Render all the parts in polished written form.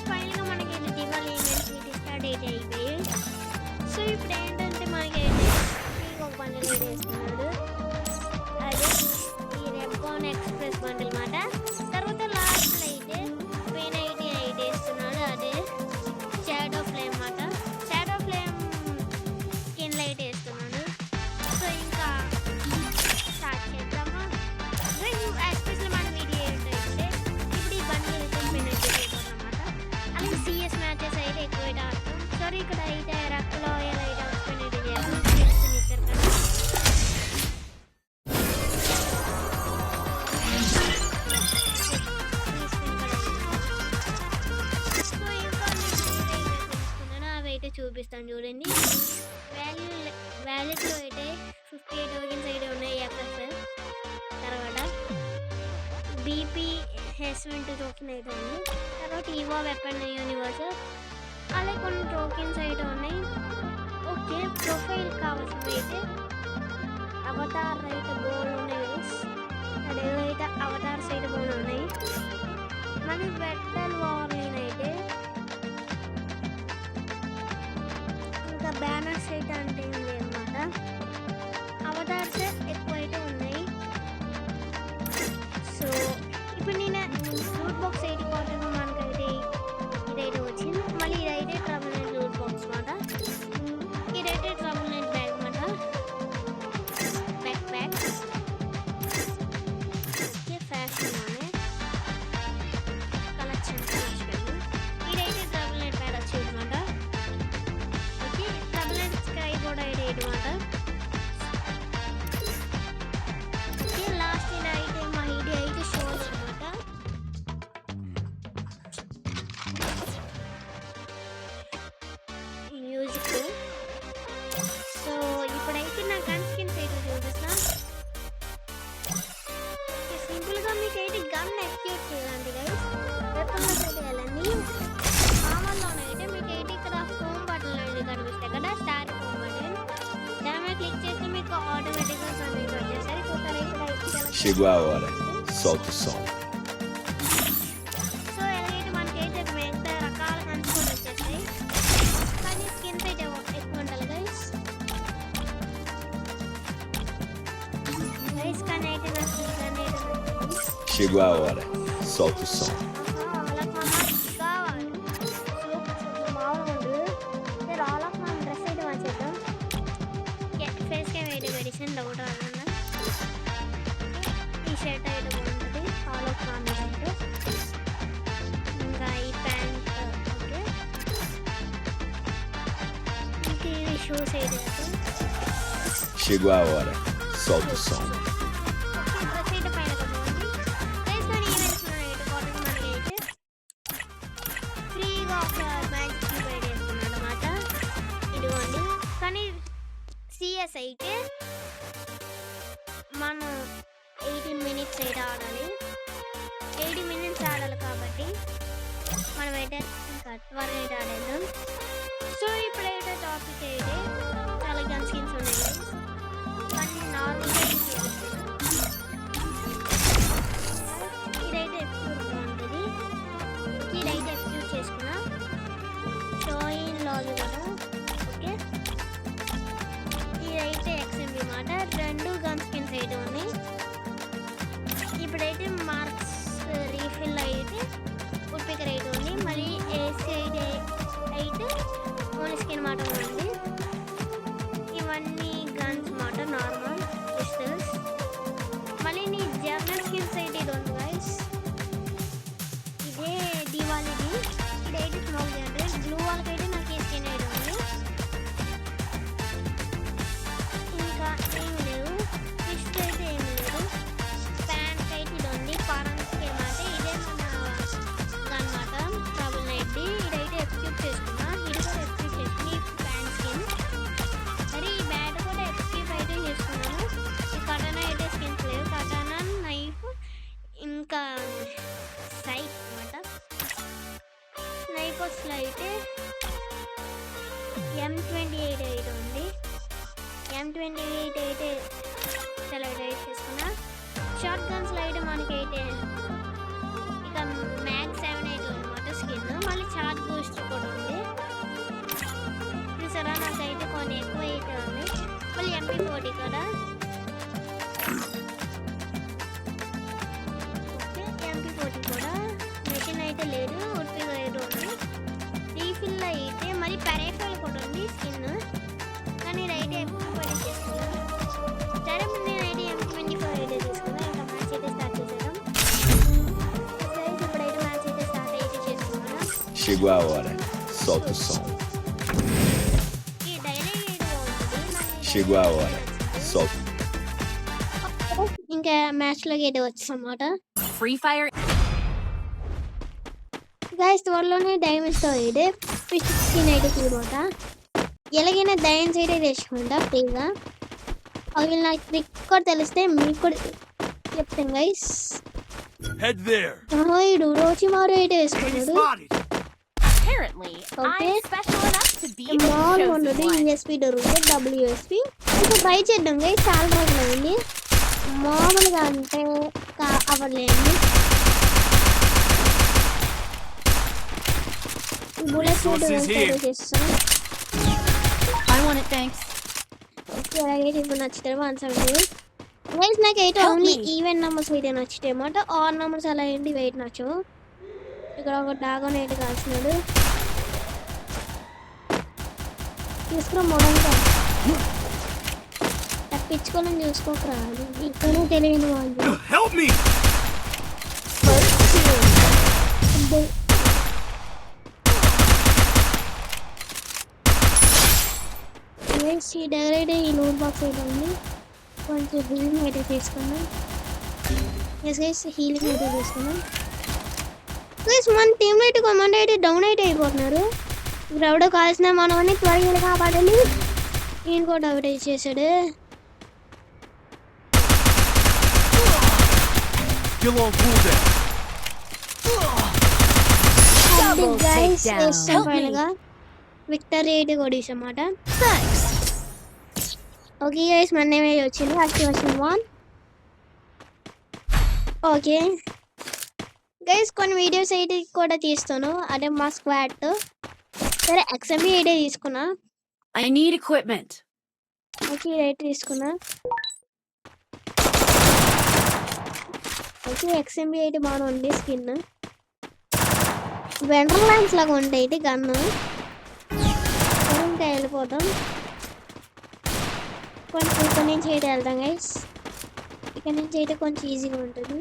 ఫైనల్గా మనకి Diwali events start అయితే అయిపోయాయి. సో ఇప్పుడు ఏంటంటే మనకి ఒక బండిల్ అయితే వేస్తున్నాడు, అదే ఈ రెబ్బాన్ ఎక్స్ప్రెస్ బండిల్ మాట. తర్వాత లాస్ట్లో అయితే పెయిన్ అయితే వేస్తున్నాడు, అదే షాడో ఫ్లేమ్ మాట. షాడో ఫ్లేమ్ స్కిన్ లైట్ వేస్తున్నాడు. సో ఇంకా స్టార్ట్ చేద్దామా. ఎస్పెషల్లీ మన వీడియో ఏంటంటే ఇప్పుడు ఈ బండిల్ అయితే పెయిన్ అయితే చేయబోతున్నమాట. అలాగే సిఎస్ మ్యాచెస్ అయితే ఎక్కువ అయితే ఆడతాం. సారీ ఇక్కడ అయితే రక్కలో అయితే పెయిన్ అయితే చేస్తాం ఇచ్చారు కదా. చూపిస్తాను చూడండి. వ్యాలెట్లో అయితే 58 టోకెన్స్ అయితే ఉన్నాయి ఎఫ్ఎఫ్. తర్వాత బీపీ హెస్మెంట్ టోకెన్ అయితే ఉంది. తర్వాత ఈవో వెపన్ యూనివర్స్, అలాగే కొన్ని టోకెన్స్ అయితే ఉన్నాయి. ఓకే, ప్రొఫైల్ కావాల్సినవి అయితే అవతార్ అయితే బోర్డు ఉన్నాయి. అదేవైతే అవతార్స్ అయితే బోర్డు ఉన్నాయి. మళ్ళీ బెట్టల్ వార్లిన్ అయితే ఇంకా బ్యానర్స్ అయితే అంటే ఏం లేదన్నమాట. అవతార్స్ ఎక్కువ అయితే ఉన్నాయి. సో ఇప్పుడు నేను లూట్ బాక్స్ 80 కాటన్ మనకైతే ఇదైతే వచ్చింది. మళ్ళీ ఇదైతే ట్రబుల్ నైట్ లూట్ బాక్స్ మాట. ఇదైతే ట్రబుల్ నైట్ బ్యాగ్ మాట, బ్యాక్ ప్యాక్స్. ఓకే, ఫ్యాషన్ ఉన్నాయి కలెక్షన్. ఇదైతే ట్రబుల్ నైట్ బ్యాగ్ వచ్చేది మాట. ఓకే, ట్రబుల్ నైట్ స్కై కూడా అయితే మాట. ఓకే, లాస్ట్ ఇదైతే మా ఇది అయితే షోస్ అనమాట. మ్యూజిక్. సో ఇప్పుడైతే నా గన్ స్కిన్స్ అయితే చూపిస్తా. సింపుల్గా మీకు అయితే గన్ ఎక్స్క్యూట్ చేయాలండి గైస్. వెపన్లోకి అయితే వెళ్ళండి. మామూలులోనైతే మీకు అయితే ఇక్కడ హోమ్ బటన్ అనేది కనిపిస్తాయి కదా, స్టార్ హోమ్ బటన్. దాని మీద క్లిక్ చేస్తే మీకు ఆటోమేటిక్గా సబ్మిట్ వచ్చేస్తాయి. Chegou a hora, solta o som. So ఎలాగైతే మనకైతే మిగతా రకాల గన్స్ కూడా వచ్చేస్తాయి, కానీ స్కిన్స్ అయితే ఎక్కువ ఉండాలి గైస్. గైస్ కానీ అయితే నా స్కిన్ అయితే Chegou a hora, solta o som. అలా కావాలి. మామూలు ఆల్ ఆఫ్ మన డ్రెస్ అయితే మార్చేద్దాం. ఫేస్ క్యామ్ అయితే మెడిసిన్ డౌట్ రాకుండా ఈ షర్ట్ అయితే బాగుంటుంది. ఆల్ ఆఫ్ మన అయితే ఇంకా ఈ ప్యాంట్. ఓకే, ఇంకా ఈ షూస్ అయితే Chegou a hora, solta o som. Dress అయితే పైన బాగుంది. ప్రైస్ కానీ ఈవెంట్స్ అయితే కాటన్ మనకి అయితే ఫ్రీగా ఒక మ్యాచ్ ప్రొవైడ్ చేస్తున్నాడు అన్నమాట. ఇదిగోండి. కానీ సిఎస్ అయితే మనం 18 మినిట్స్ అయితే ఆడాలి. 80 మినిట్స్ ఆడాలి కాబట్టి మనమైతే ఇంకా త్వరగా అయితే ఆడేద్దాం. సో ఇప్పుడైతే టాపిక్ అయితే చాలా గన్ స్కిన్స్ ఉన్నాయి కానీ నార్మల్గా ఇదైతే ఎక్స్క్యూట్ బాగుంటుంది. ఇదైతే ఎక్స్క్యూట్ చేసుకున్నా. షోయిన్ లాజ్ కూడా. ఓకే, ఇదైతే ఎక్స్ఎంబి మాట. రెండు గన్ స్కిన్స్ అయితే ఉన్నాయి. ఇప్పుడైతే మార్క్స్ రీఫిల్ అయితే ఉడ్పికర్ అయితే ఉంది. మళ్ళీ ఏసీ అయితే ఓన్ స్కిన్ మాట ఉంది. ఇవన్నీ గన్స్ మాట normal. Chegou a hora. Solta o som. ఈ డైలీ వీడియో ఉంటుంది మరి Chegou a hora. Solta. ఇంకా మ్యాచ్లోకి అయితే వచ్చామన్నమాట Free Fire. గైస్ త్వరలోనే డైమండ్స్తో అయితే 1683 అనమాట ఎలాగైనా డైమండ్స్ అయితే తెచ్చుకుంటా ఫ్రీగా అవి నాకు ట్రిక్ కూడా తెలిస్తే మీకు కూడా చెప్తాను గైస్ Head there. ఇడు రోజు మారు అయితే Enemy వేసుకున్నాడు spotted. Apparently, Okay. I'm special enough to be the మామూలుగా chosen ఉండదు one. యూఎస్పీ దొరుకుతుంది డబ్ల్యూఎస్పీ ఇప్పుడు ట్రై చేద్దాం గైస్ చాలా రోజులు అయింది మామూలుగా అంటే అవ్వలేండి బుల్లెట్ Resources here. చేస్తాం I want it, thanks. Okay అలాగే ఇప్పుడు నచ్చితే 170 గైస్ నాకు అయితే Help only me. Even numbers అయితే నచ్చుతాయి అన్నమాట ఆర్ నెంబర్స్ అలా ఏంటి వెయిట్ నచ్చవు ఇక్కడ ఒక డాగన్ అయితే కాల్చినాడు తీసుకురా మొడంగా తప్పించుకోవాలని చూసుకోకరా ఇక్కడ తెలియని వాళ్ళు Help me. గైస్ ఈ డైరెక్ట్ ఈ లూట్ బాక్స్ అయితే ఉంది కొంచెం హీలింగ్ అయితే తీసుకున్నాం ఎస్ గైస్ హీలింగ్ అయితే తీసుకున్నాం గైస్ మన టీమ్ అయితే కొంతమంది అయితే డౌన్ అయితే అయిపోతున్నారు ఇప్పుడు ఎవడో కాల్సిన మనం అన్ని త్వరగా కాపాడాలి ఈయన కూడా అవుట్ చేసాడు Still on cooldown. Double guys takedown. వేస్తాం Help me. ఫైనల్గా విక్టరీ అయితే కొట్టేసాం అన్నమాట Thanks. ఓకే గైస్ మన నేమ్ అయితే వచ్చింది యాక్టివేషన్ 1 ఓకే గైస్ కొన్ని వీడియోస్ అయితే కూడా తీస్తాను అదే మా స్క్వాడ్ సరే ఎక్స్ఎంబీ అయితే తీసుకున్నా I need equipment. Okay right తీసుకున్నా ఓకే ఎక్స్ఎంబీ అయితే బాగా ఉంది స్కిన్ వెండర్ ల్యాండ్స్ లాగా ఉంటాయి అయితే గన్ను ఇంకా వెళ్ళిపోతాం కొంచెం ఇక్కడ నుంచి అయితే వెళ్దాం గైస్ ఇక్కడ నుంచి అయితే కొంచెం ఈజీగా ఉంటుంది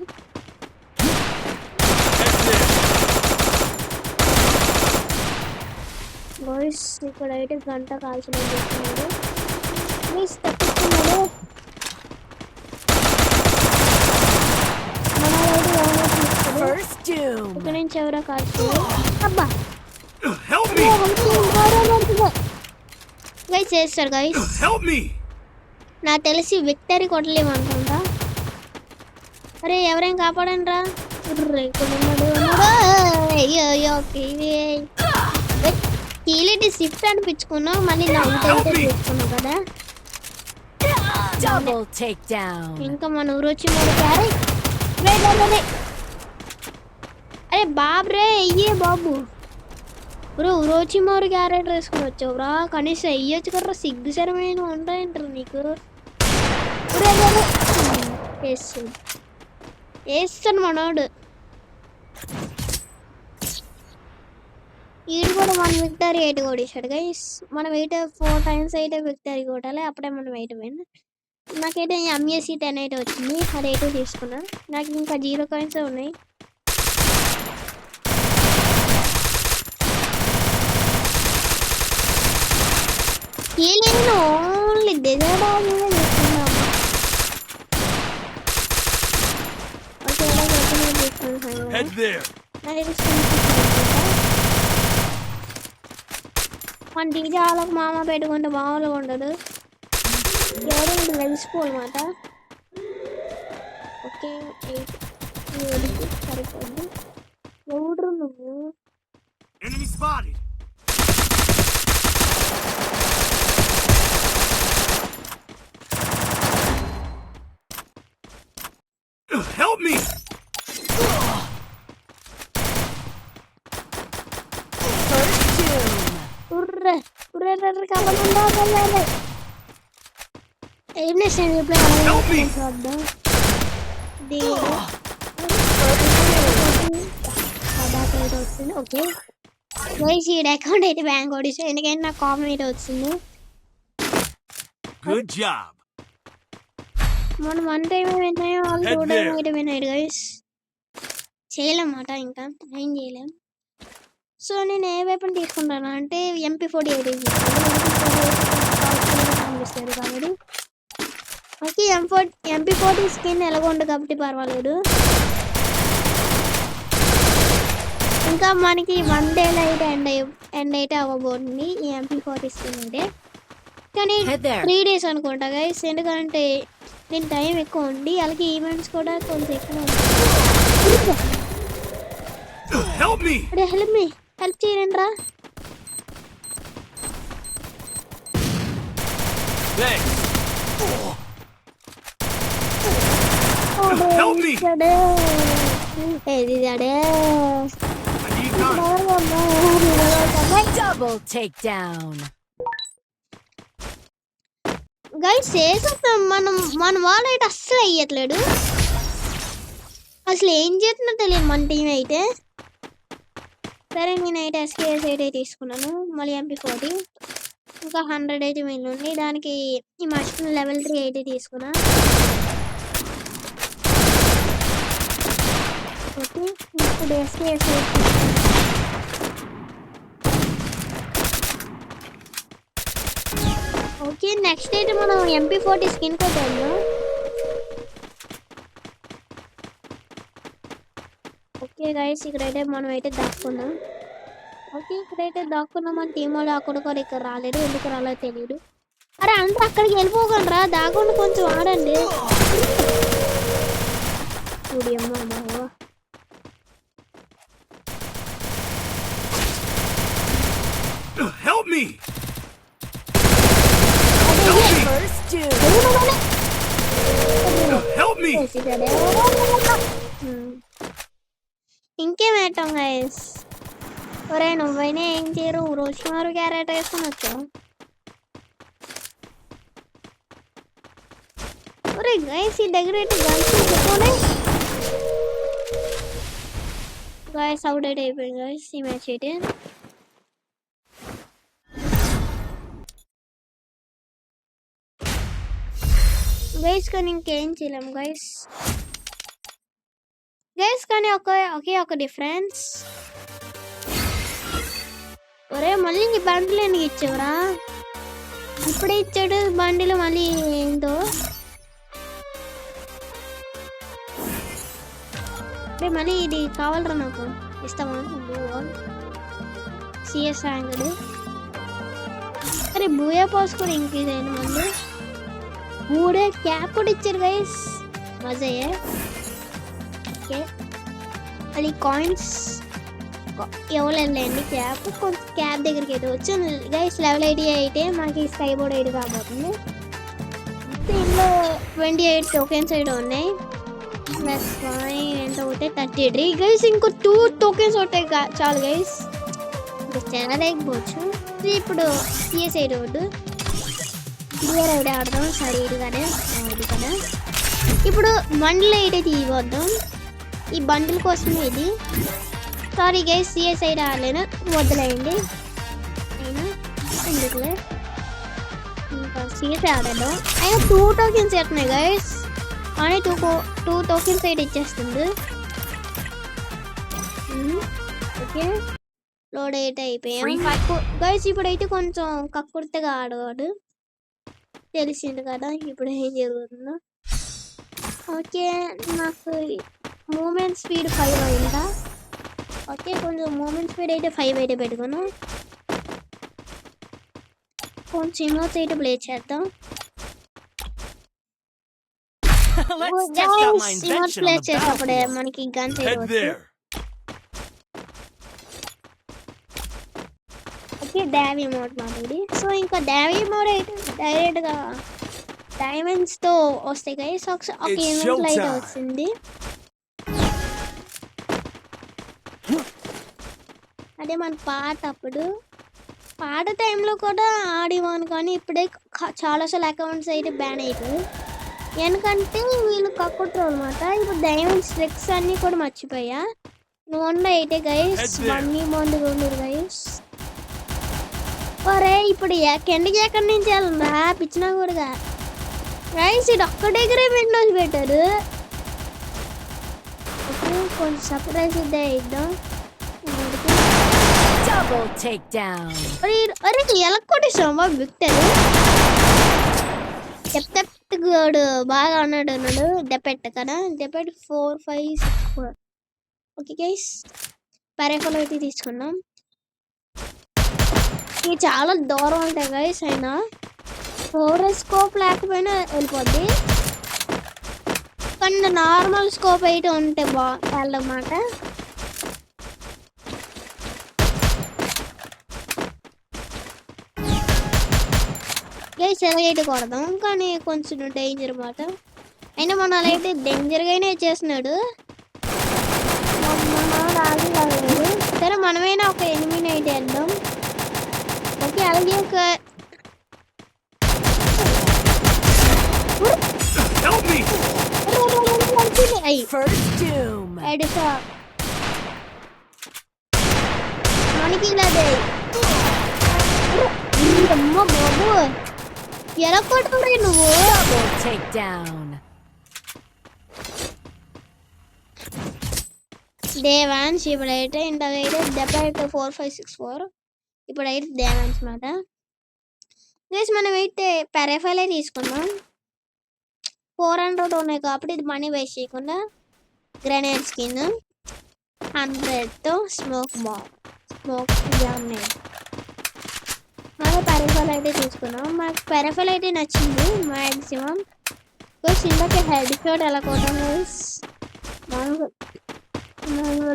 గైస్ ఇక్కడ అయితే గంట కాల్చిన చేస్తున్నాడు ప్లీజ్ తప్పిస్తున్నాడు మనోడైతే ఎవరో తీసుకుడు First doom. ఇక్కడ నుంచి ఎవరో కాల్చున్నాడు అబ్బా Help me. గైస్ చేస్తారు గైస్ Help me. నాకు తెలిసి విక్టరీ కొట్టలేమనుకుంటా అరే ఎవరైనా కాపాడండి రా ఇక్కడ ఉన్నాడు అయ్యో అయ్యో కీలెట్ షిఫ్ట్ అనిపించుకున్నావు మళ్ళీ నవ్వుతూ అయితే తీసుకున్నావు కదా Double takedown. ఇంకా మన ఊరు వచ్చి మూడు క్యారీ అరే బాబురే అయ్యే బాబు బ్రో ఊరోచి మోరు క్యారెక్టర్ వేసుకుని వచ్చావు రా కనీసం అయ్యొచ్చు కర్రా సిగ్గు సరమైన ఉంటాయంటారు నీకు వేస్తాను మనోడు ఈడు కూడా 1 విక్టరీ అయితే కొట్టేశాడు గైస్ మనం 4 టైమ్స్ అయితే విక్టరీ కొట్టాలి అప్పుడే మనం 8 పోయినా నాకైతే ఎంఎస్సి 10 అయితే వచ్చింది అది అయితే తీసుకున్నా నాకు ఇంకా 0 కాయిన్స్ ఉన్నాయి ఓన్లీ డెజర్ట్ ఆగినే తీసుకున్నాము ఓకే Head there. మన డీజే వాళ్ళకి మామ పెట్టుకుంటే మామూలుగా ఉండదు ఎవరు లెగిసిపోనమాట ఓకే 8 సరిపోద్ది ఎవడు నువ్వు Enemy spotted. Help me. First doom. ఉర్రే ఉర్రే కావాలి ఏం చేసాను ఇప్పుడు చూద్దాం వస్తుంది ఓకే ఈ అకౌంట్ అయితే బ్యాంక్ ఓడిస్తే ఎందుకంటే నాకు కామన్ అయితే వచ్చింది Good job. మనం 1 టైం విన్నాయో వాళ్ళు 2 Head టైం there. అయితే విన్నాడు గైస్ చేయలేమాట ఇంకా ఏం చేయలేం సో నేను ఏ వెపన్ తీసుకుంటాను అంటే MP48 కనిపిస్తుంది కాబట్టి ఓకే MP40 స్కిన్ ఎలాగొండు కాబట్టి పర్వాలేదు. ఇంకా మనకి 1 డేలో అయితే ఎండ్ అయితే అవ్వబోతుంది ఈ MP40 స్కిన్ అయితే. కానీ Head there. 3 డేస్ అనుకుంటా గైస్, ఎందుకంటే దీని టైం ఎక్కువ ఉంది, అలాగే ఈవెంట్స్ కూడా కొంచెం ఎక్కువ ఉంటాయి. Help me! అరే హెల్ప్ చేయండి రా. Thanks. Help me! ఏది అడే I need knives. Double takedown. Guys చేసేస్తాం మన వాళ్ళైతే అస్సలు అయ్యట్లేడు, అసలు ఏం చేస్తున్నా తెలియదు మన టీం అయితే. సరే నేనైతే SKS అయితే తీసుకున్నాను, మళ్ళీ MP40 ఇంకా 100 అయితే మిగిలింది. దానికి ఈ మర్చిన లెవెల్ 3 అయితే తీసుకున్నా. ఓకే ఇప్పుడు SKS ఓకే నెక్స్ట్ అయితే మనం MP40 స్కిన్ కొట్టాము. ఓకే గైస్ ఇక్కడైతే మనం అయితే దాక్కున్నాం. ఓకే ఇక్కడైతే దాక్కున్నాం, మన టీం వాళ్ళు అక్కడ కూడా ఇక్కడ రాలేదు, ఎందుకు రాలేదు తెలియదు. అరే అందరూ అక్కడికి వెళ్ళిపోకండి రా, దాకుండా కొంచెం ఆడండి. చూడి అమ్మ బాబా, Help me! First two. Help me! ఇంకేమేటాం గైస్. ఒరే నువ్వైనా ఏం చేయరు, రోషిమారు క్యారెట్ వేసుకొని వచ్చావు. ఒరే గైస్ ఈ దగ్గర అయితే గన్స్ గైస్ అవుట్ అయితే అయిపోయింది గైస్ ఈ మ్యాచ్ అయితే. గైస్ కానీ ఇంకేం చేయలేము గైస్. కానీ ఒకే ఒక డిఫరెన్స్. ఒరే మళ్ళీ నీ బండిలు ఎందుకు ఇచ్చావురా, ఇప్పుడే ఇచ్చాడు బండిలు మళ్ళీ ఏంటో. మళ్ళీ ఇది కావాలరా నాకు, ఇస్తావా? CS యాంగడు. అరే బూయా పాస్ కూడా ఇంక్రీజ్ అయింది మళ్ళీ. 3 క్యాప్ కూడా ఇచ్చారు గైస్, మజాయే. ఓకే అది కాయిన్స్ ఇవ్వలేండి, క్యాప్ కొంచెం క్యాప్ దగ్గరికి అయితే వచ్చు గైస్. లెవెల్ 80 అయితే మనకి స్కై బోర్డ్ 8 కాబోతుంది. దీనిలో 28 టోకెన్స్ అయితే ఉన్నాయి, ప్లస్ ఎంత అవుతాయి 33 గైస్. ఇంకో 2 టోకెన్స్ ఉంటాయి చాలు గైస్, ఇంకా చాలా లేకపోవచ్చు. ఇప్పుడు CS రోడ్డు క్లియర్ అయితే ఆడదాం. సరే ఇది కదా. ఇప్పుడు బండిల్ అయితే తీయవద్దాం, ఈ బండిల్ కోసమే ఇది. సారీ గైస్ CS అయితే ఆడలేను, వదిలేయండి. అయినా ఎందుకులే, ఇంకా CS ఆడేద్దాం. అయినా 2 టోకెన్స్ అవుతున్నాయి గైస్, కానీ 2 టోకెన్స్ అయితే ఇచ్చేస్తుంది. ఓకే లోడ్ అయితే అయిపోయాం గైస్. ఇప్పుడైతే కొంచెం కక్కుర్తిగా ఆడవాడు, తెలిసింది కదా ఇప్పుడు ఏం జరుగుతుందో. ఓకే నాకు మూమెంట్ స్పీడ్ 5 అయిందా? ఓకే కొంచెం మూమెంట్ స్పీడ్ అయితే 5 అయితే పెట్టుకున్నాను. కొంచెం ఇమోట్స్ అయితే ప్లే చేద్దాం. ఇమోట్స్ ప్లే చేసేటప్పుడే మనకి గన్స్ అయితే ఓకే డావీ మోడ్ మాది. సో ఇంకా డావీ మోడ్ అయితే డైరెక్ట్గా డైమండ్స్తో వస్తాయి గైస్. ఒక ఈవెంట్లో అయితే వచ్చింది, అదే మన పాట టైంలో కూడా ఆడేవాను, కానీ ఇప్పుడే చాలాసార్లు అకౌంట్స్ అయితే బ్యాన్ అయిపోయాయి, ఎందుకంటే వీళ్ళు కక్కుట్రు అనమాట. ఇప్పుడు డైమండ్స్ ట్రిక్స్ అన్నీ కూడా మర్చిపోయా. నువ్వు అయితే గైస్ మనీ మందు ఉండరు గైస్. ఒరే ఇప్పుడు కిందకి ఎక్కడి నుంచి వెళ్ళరా పిచ్చినా కూడా గైస్, ఇది ఒక్క దగ్గరే విండోస్ పెట్టారు. ఓకే కొంచెం సర్ప్రైజ్ ఇద్దాం. Double takedown. అరే అరే ఎలా కొట్టేసామా విక్టర్ చెప్తాడు బాగా అన్నాడు డెపెట్ కదా డెపెట్ 4 5 6 4 ఓకే గైస్ పరేఫల్ అయితే తీసుకున్నాం ఇది చాలా దూరం ఉంటాయి గైస్ అయినా ఫోర్ స్కోప్ లేకపోయినా వెళ్ళిపోద్ది కానీ నార్మల్ స్కోప్ అయితే ఉంటే బాగుందన్నమాట గైస్ ఎలాగైతే కొడదాం కానీ కొంచెం డేంజర్ మాట అయినా మన అలా అయితే డేంజర్గానే చేస్తున్నాడు రాలేదు సరే మనమైనా ఒక ఎనిమిది అయితే వేద్దాం ఓకే అలాగే ఒక Help me! First doom. మనకి ఇలాదే అమ్మ బాబు ఎలా కొట్టుకున్నాయి నువ్వు Double takedown. దేవాన్స్ ఇప్పుడైతే ఇంతకైతే 4 5 6 4 ఇప్పుడైతే దేవాన్స్ మాట గైస్ మనం అయితే పెరఫైలే తీసుకున్నాం 400 ఉన్నాయి కాబట్టి ఇది మనీ వేస్ట్ చేయకుండా గ్రెనేడ్ స్కిన్ 100తో స్మోక్ గ్రెనేడ్ మనం పెరఫైల్ అయితే తీసుకున్నాం మాకు పెరఫైల్ అయితే నచ్చింది మ్యాక్సిమం గైస్ ఇందాక హెడ్ షాట్ ఎలా కొట్టాం గైస్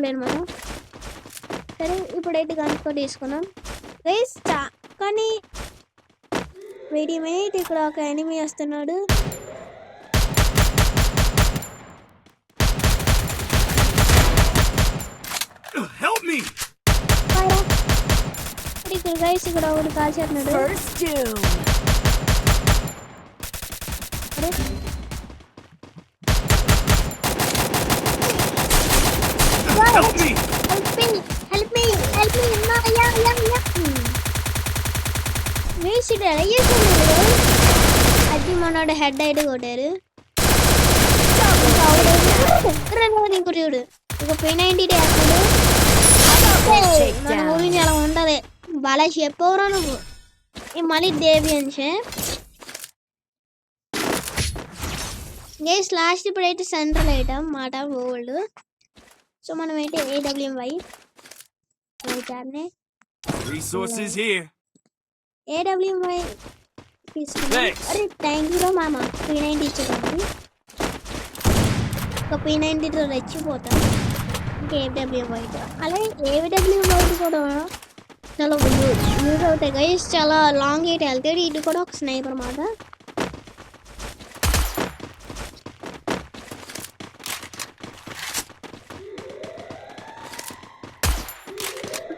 లేదు మనం సరే ఇప్పుడైతే కనుక్కో తీసుకున్నాం గైస్ కానీ వెయిట్ మినిట్ ఇక్కడ ఒక ఎనిమీ వస్తున్నాడు Help me! ఇక్కడ గైస్ ఇక్కడ ఒకటి కాల్ చేస్తున్నాడు First doom. Help me! Help me guys ఇది ఎలా చేస్తున్నాడు అది మనోడు హెడ్ అయితే కొట్టారు ఇంకోటి చూడు ఇక P90 వేస్తాడు మన గురించి అలా ఉంటది బాగా చెప్పవరా నువ్వు మళ్ళీ దేవియన్సే గైస్ లాస్ట్ ఇప్పుడైతే సెంట్రల్ ఐటమ్ మాట వరల్డ్ సో మనం అయితే AWMY Resources here. AWMY తీసుకున్నాం Thanks. అరే థ్యాంక్ యూ మామ P90 ఇచ్చేటప్పుడు ఒక P90తో రెచ్చిపోతాం ఇంకా AWMY అలాగే AWMY కూడా చాలా యూజ్ అవుతాయి గైస్ చాలా లాంగ్ అయితే వెళ్తాడు ఇది కూడా ఒక స్నైపర్ మాట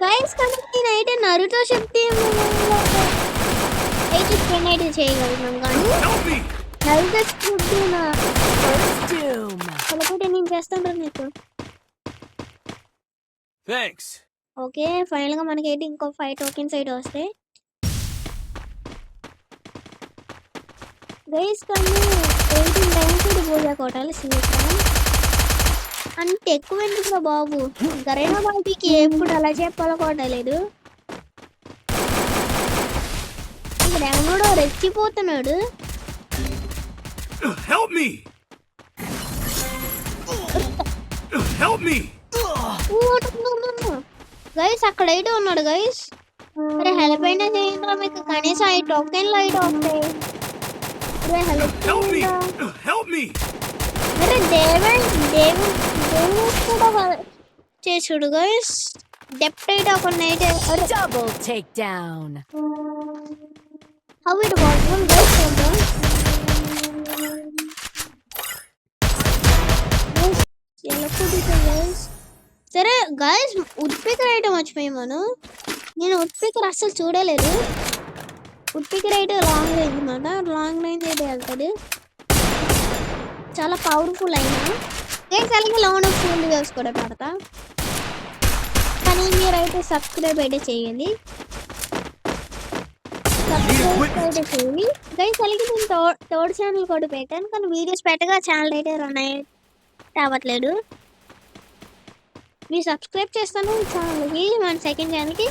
గైస్ కానీ నేనైతే నరుతో శక్తి అయితే అయితే చేయగలుగుతాం కానీ Help me! నరుతో శక్తి First doom. ఒకటి నేను చేస్తాను నీకు Thanks. ఓకే ఫైనల్ గా మనకైతే ఇంకో 5 టోకెన్స్ అయితే వస్తాయి గైస్ కానీ 18 టైమ్స్ కూడా పూజా కొట్టాలి సింగిల్ అంటే ఎక్కువ ఎందుకు బాబు గరైనా బాబీకి ఎప్పుడు అలా చెప్పాలో కొట్టలేదు ఇక్కడ ఎవడో రెచ్చిపోతున్నాడు Help me! Help me! Guys అక్కడైతే ఉన్నాడు గైస్ అరే హెల్ప్ అయినా చేయండి మీకు కనీసం 5 టోకెన్లు అయితే వస్తాయి అరే help Help me! Help me! అరే దేవన్ కూడా చేసుడు గైస్ డెప్ట్ అయితే ఒక నైట్ అరే Double takedown. How it was guys guys సరే గైస్ ఉడ్పికర్ ఐటమ్ మర్చిపోయాను నేను ఉడ్పికర్ అస్సలు చూడలేదు ఉడ్పికర్ అయితే లాంగ్ రేంజ్ అనమాట లాంగ్ రేంజ్ అయితే వెళ్తాడు చాలా పవర్ఫుల్ అయినా గైస్ అలాగే లోన్ ఫుల్ వీడియోస్ కూడా పెడతా కానీ మీరైతే సబ్స్క్రైబ్ అయితే చేయండి సబ్స్క్రైబ్ అయితే చేయండి గైస్ అలాగే నేను థర్డ్ ఛానల్ కూడా పెట్టాను కానీ వీడియోస్ పెట్టగా ఛానల్ అయితే రన్ అవ్వట్లేదు మీరు సబ్స్క్రైబ్ చేస్తాను ఈ ఛానల్కి, మన సెకండ్ ఛానల్కి.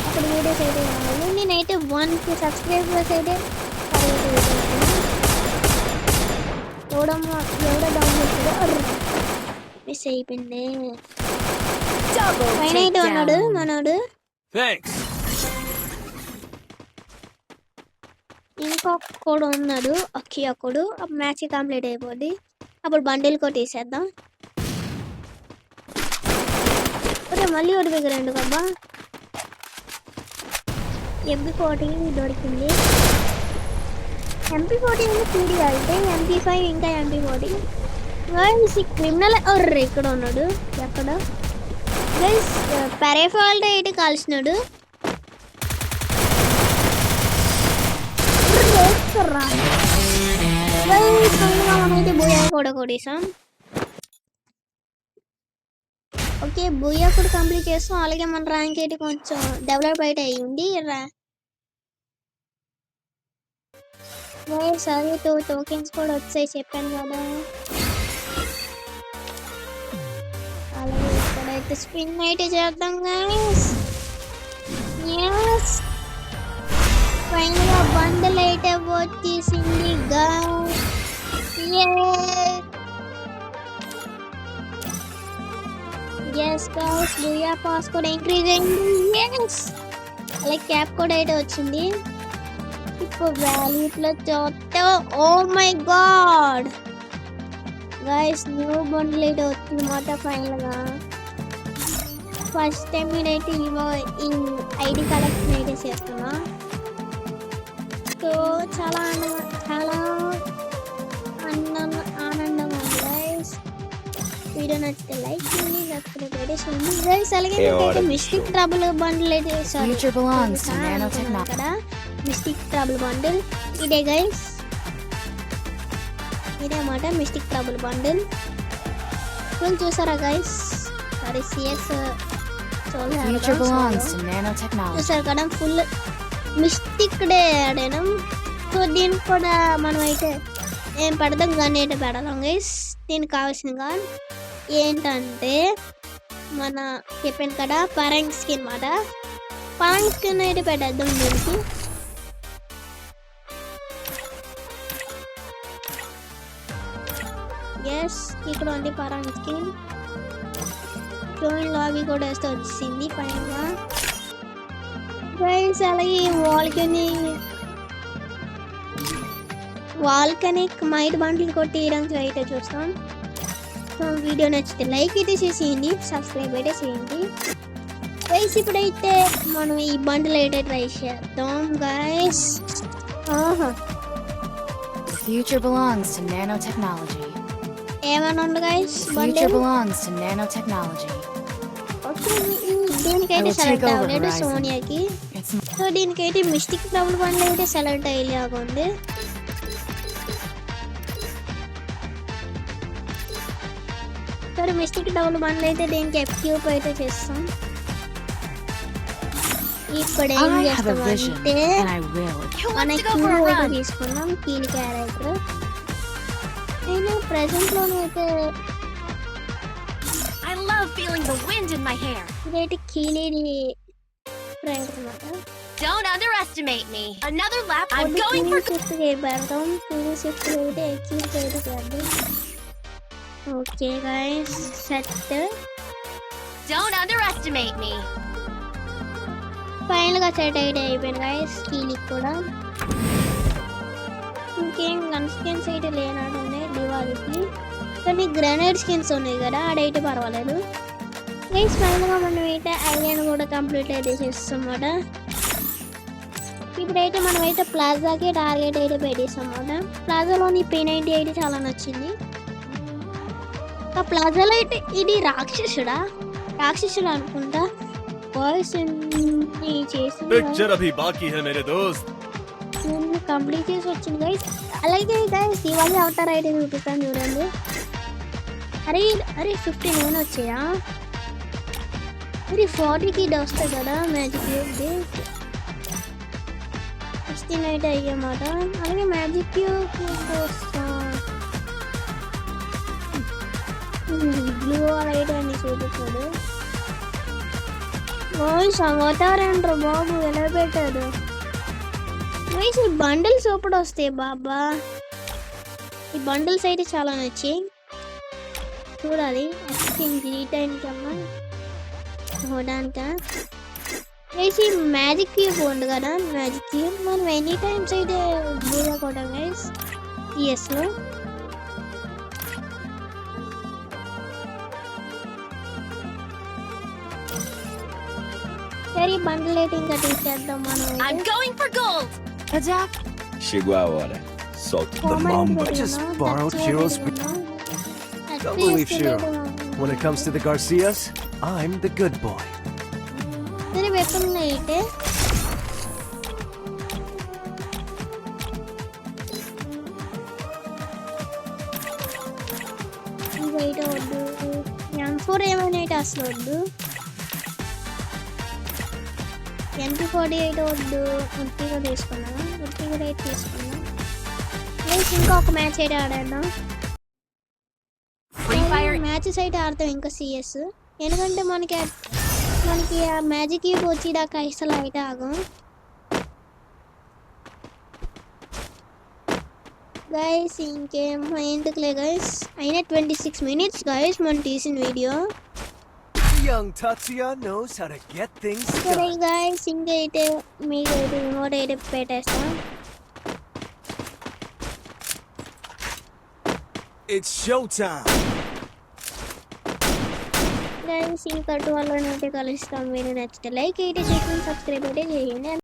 అప్పుడు వీడియోస్ అయితే కావాలి. నేనైతే 1K సబ్స్క్రైబర్స్ అయితే ఎవడో డౌన్ చేస్తాడు. మిస్ అయిపోయింది. Double పైన అయితే ఉన్నాడు takedown. Thanks. మనోడు. ఇంకొకడు ఉన్నాడు, ఒక్కడు. మ్యాచ్ కంప్లీట్ అయిపోద్ది. అప్పుడు బండిల్ కొట్టేసేద్దాం. మళ్ళీ ఒకటి రెండు కబ్బా. MP40 దొరికింది. MP40 పీడి అయితే MP5 ఇంకా MP40. క్రిమినల్ ఇక్కడ ఉన్నాడు. ఎక్కడ గైస్ పెరేఫాల్ట్ అయితే కాల్చినాడు. మనమైతే బోయా కూడా కొట్టేసాం. ఓకే, బోయా కూడా కంప్లీట్ చేస్తాం. అలాగే మన ర్యాంక్ అయితే కొంచెం డెవలప్ అయితే అయ్యింది. సరే 2 టోకెన్స్ కూడా వచ్చాయి చెప్పాను కదా. అలాగే ఇక్కడైతే స్పిన్ అయితే చేద్దాం గైస్. yes ఫైనల్ గా బండిల్ అయితే వచ్చేసింది guys. yes guys, booyah pass కూడా ఇంక్రీజ్ అయింది. yes అలాగే క్యాప్ కూడా అయితే వచ్చింది. ఇప్పుడు వాల్యూట్లో చూస్తే oh my God guys, new bundle అయితే వచ్చిందన్నమాట. ఫైనల్ గా ఫస్ట్ టైం నేనైతే ఈ ఐడి కలెక్షన్ అయితే చేస్తున్నా. సో చాలా ఆనందంగా ఉంది గైస్. వీడియో నచ్చితే లైక్ చేయండి, సబ్స్క్రైబ్ అయితే చేయండి గైస్. అలాగే నేనైతే మిస్టిక్ ట్రబుల్ బండిల్ అయితే Future belongs to nanotechnology. ఇక్కడ మిస్టిక్ ట్రబుల్ బండిల్ ఇదే గైస్, ఇదే అన్నమాట మిస్టిక్ ట్రబుల్ బండిల్. చూసారా guys? Sorry CS Future belongs to nanotechnology. చూసారు కదా, ఫుల్ మిస్టిక్ డే ఆడడం. సో దీనికి కూడా మనం అయితే ఏం పెడదాం, గన్ అయితే పెడదాం గైస్. దీనికి కావాల్సిన గన్ ఏంటంటే మన చెప్పాను కదా పరంగ్ స్కిన్ మాట. పరంగ్ స్కిన్ అయితే పెట్టేద్దాం దీనికి. ఎస్ ఇక్కడ ఉంది పరంగ్ స్కిన్. జాయిన్ లాబీ కూడా వేస్తే వచ్చింది పైన గైస్. అలాగే వాల్కనిక్ మైట్ బండిల్ కొట్టేయడానికి అయితే చూస్తాం. సో వీడియో నచ్చితే లైక్ అయితే చేసేయండి, సబ్స్క్రైబ్ అయితే చేయండి గైస్. ఇప్పుడైతే మనం ఈ బండిల్ అయితే ట్రై చేద్దాం guys. Future belongs to nanotechnology. ఏమైనా ఉంది guys Future bundle. belongs to nanotechnology. Okay, దీనికైతే I will select take over అవ్వలేదు Horizon. సోనియాకి. It's సో దీనికైతే మిస్టిక్ ట్రబుల్ బండిల్ అయితే సెలెక్ట్ అయ్యేలాగా ఉంది. సరే మిస్టిక్ డబుల్ బండ్లు అయితే దీనికి ఎఫ్క్యూప్ అయితే చేస్తాం. ఇప్పుడు ఏం I have a vision, చేస్తామంటే and I will. మన క్యూ అయితే తీసుకున్నాం, కీల్ క్యారెక్టర్. నేను ప్రెసెంట్ లోనే అయితే I love feeling the wind in my hair. ఇదైతే కీలీని ఫ్రెండ్ అనమాట. Don't underestimate me. Another lap. I'm going for. Shift పెడతాం. కీలీ షిఫ్ట్ అయితే కీల్ అయితే చేద్దాం. Okay guys, set. Don't underestimate me. Final గా సెట్ అయితే అయిపోయింది గైస్. కీలికి కూడా ఇంకేం గన్ స్కిన్స్ అయితే లేనట్టు ఉన్నాయి దివాళీకి. కానీ గ్రెనేడ్ స్కిన్స్ ఉన్నాయి కదా, ఆడైతే పర్వాలేదు గైస్. ఫైనల్ గా మనం అయితే ఐరన్ కూడా కంప్లీట్ అయితే చేస్తామన్నమాట. ఇప్పుడైతే మనం అయితే ప్లాజాకి టార్గెట్ అయితే పెట్టేస్తాం అన్నమాట. ప్లాజాలోని P90 అయితే చాలా నచ్చింది. ఆ ప్లాజాలో అయితే ఇది రాక్షసుడు అనుకుంటా. వాయిస్ చేసి पिक्चर अभी बाकी है मेरे दोस्त. కంప్లీట్ చేసి వచ్చింది గైస్. అలాగే గైస్ దివాళీ అవతార్ అయితే చూపిస్తాను చూడండి. అరే 59 వచ్చాయా? మరి 40కి వస్తాయి కదా మ్యాజిక్ క్యూబ్. 16 అయితే అయ్యమాట. అలాగే మ్యాజిక్ క్యూబ్ బ్లూ అయితే అన్ని చూపిస్తాడు. అవతారంటారు బాబు, ఎలా పెట్టారు గైస్? ఈ బండిల్స్ ఎప్పుడు వస్తాయి బాబా? ఈ బండిల్స్ అయితే చాలా నచ్చి చూడాలి. ఈ టైంకి అమ్మా చూడడానిక గైస్. ఈ మ్యాజిక్ క్యూబ్ ఉంది కదా, మ్యాజిక్ క్యూబ్ మనం ఎనీ టైమ్స్ అయితే బూగా కొట్టాం గైస్ టీఎస్లో. సరే బండిల్ అయితే ఇంకా తీసేద్దాం మనం. I'm going for gold. Attack. Chegou a hora. Solta. The Mamba just borrowed Shiro's. Don't believe Shiro. When it comes to the Garcias, I'm the good boy. సరే weapon అయితే ఇవైతే వద్దు. M4 ఏమైనా అయితే అసలు వద్దు. MP48 వద్దు. ఉట్టిగా తీసుకున్నాను, ఉట్టిగా అయితే తీసుకున్నాను. ఇంకా ఒక మ్యాచ్ అయితే ఆడాను. Free Fire. మ్యాచెస్ అయితే ఆడతాం ఇంకా సిఎస్, ఎందుకంటే మనకి ఆ మ్యాజిక్ క్యూబ్ వచ్చేదాకా అసలు అయితే ఆగం గైస్. ఇంకేం ఎందుకులే గైస్, అయినా 26 minutes గైస్ మనం తీసిన video. Young Tatsuya knows how to get things సరే done. గైస్, ఇంకైతే మీకు అయితే రిమోట్ అయితే పెట్టేస్తాం. It's showtime. గైస్ ఇంకా 12 అయితే కలుస్తాం. మీరు నచ్చితే లైక్ అయితే చేసి సబ్స్క్రైబ్ అయితే చేయండి.